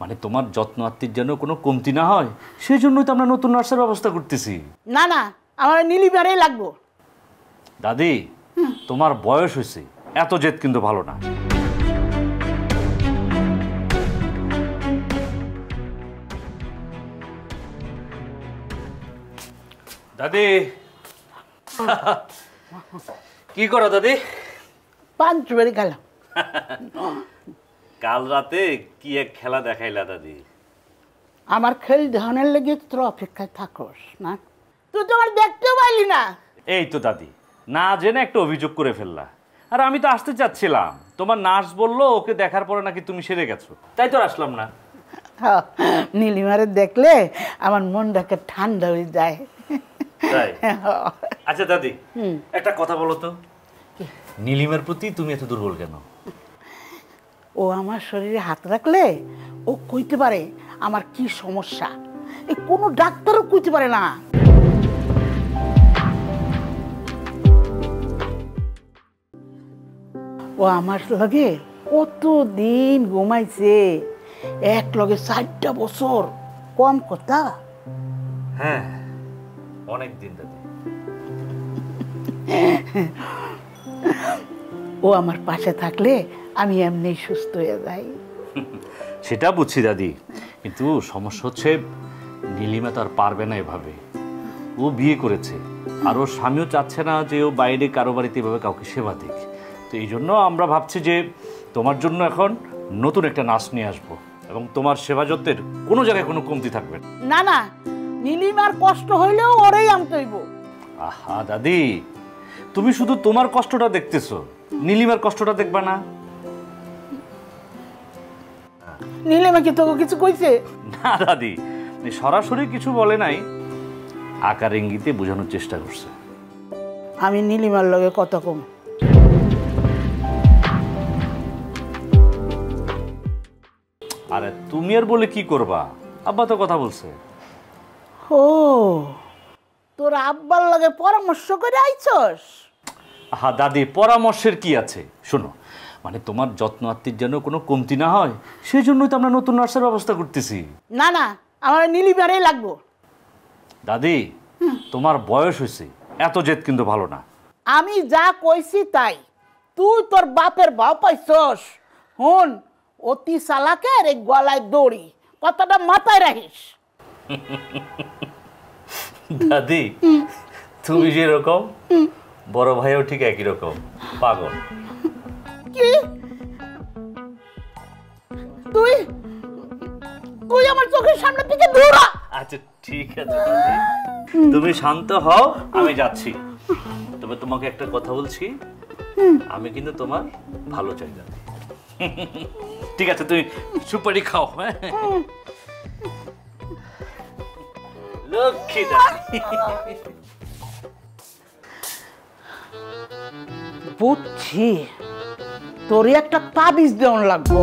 মানে তোমার যত্ন আত্মীর যেন কোনো কমতি না হয় সেই জন্যই তো আমরা নতুন নার্সের ব্যবস্থা করতেছি। না না, আমার নীলিমারেই লাগবো। দাদি, তোমার বয়স হয়েছে, এত জেদ কিন্তু ভালো না। দাদি কি করো দাদি? পাঁচ বেড়ে গেলাম। কাল রাতে কি এক খেলা দেখাইলা দাদি? আমার খেল ধানের লেগে তোর অপেক্ষায় থাকস না, তুই তো আমার দেখতেও পাইলি না। এই তো দাদি, না জেনে একটা অভিযোগ করে ফেললা। আর আমি তো আসতে চাচ্ছিলাম, তোমার নার্স বললো ওকে দেখার পরে নাকি তুমি সেরে গেছো, তাই তো আসলাম না। নীলিমারে দেখলে আমার মনটাকে ঠান্ডা হয়ে যায়। তাই? আচ্ছা দাদি, একটা কথা বলো তো, নীলিমার প্রতি তুমি এত দুর্বল কেন? ও আমার শরীরে হাত রাখলে ও কইতে পারে আমার কি সমস্যা, এই কোনো ডাক্তারও কইতে পারে না। ও আমার লগে কতদিন ঘুমাইছে, এক লগে 4টা বছর, কম কথা? হ্যাঁ, অনেক দিন দাদি। ও আমার পাশে থাকলে আমি এমনি সুস্থ হয়ে যাই। সেটা বুঝছি দাদি, কিন্তু সমস্যা হচ্ছে নীলিমা তো আর পারবে না এভাবে। ও বিয়ে করেছে, আর ওর স্বামীও চাচ্ছে না যে ও বাইরে কারো বাড়িতে এভাবে কাউকে সেবা দিক। তো এই জন্য আমরা ভাবছি যে তোমার জন্য এখন নতুন একটা নার্স নিয়ে আসবো, এবং তোমার সেবা যত্নের কোনো জায়গায় কোনো কমতি থাকবে না। না, নীলিমার কষ্ট হইলেও ওরেই আনতে হইব। আহা দাদি, তুমি শুধু তোমার কষ্টটা দেখতেছো, নীলিমার কষ্টটা দেখবা না? নীলিমা কি তোকে কিছু কইছে? না দাদি, সরাসরি কিছু বলে নাই, আকার ইঙ্গিতে বোঝানোর চেষ্টা করছে। আমি নীলিমার লগে কত কম। আরে তুমি আর বলে কি করবা, আব্বা তো কথা বলছে। ও, তোর আব্বার লগে পরামর্শ করে আইছস? হ্যাঁ দাদি, পরামর্শের কি আছে, শোনো, মানে তোমার যত্ন আত্মীর যেন কোনো কমতি না হয় সেই জন্যই তো আমরা নতুন নার্সের ব্যবস্থা করতেছি। না না, আমার নীলিমারেই লাগবো। দাদি, তোমার বয়স হয়েছে, এত জেদ কিন্তু ভালো না। আমি যা কইছি তাই, তুই তোর বাপের ভাও পাইছস। হুন, অতি চালাকের এই গলায় দড়ি, কথাটা মাথায় রাখিস। দাদি, তুমি যেরকম, বড় ভাইও ঠিক একই রকম পাগল। কি? তুই তুই আমার চোখের সামনে থেকে দূরা। আচ্ছা ঠিক আছে দাদি, তুমি শান্ত হও, আমি যাচ্ছি। তবে তোমাকে একটা কথা বলছি, আমি কিন্তু তোমার ভালো চাই দাদি। ঠিক আছে, তুমি সুপারি খাও। হ্যাঁ, লক্ষ্মী দাদি। বুঝছি, তোরই একটা তাবিজ দেওয়ান লাগবো।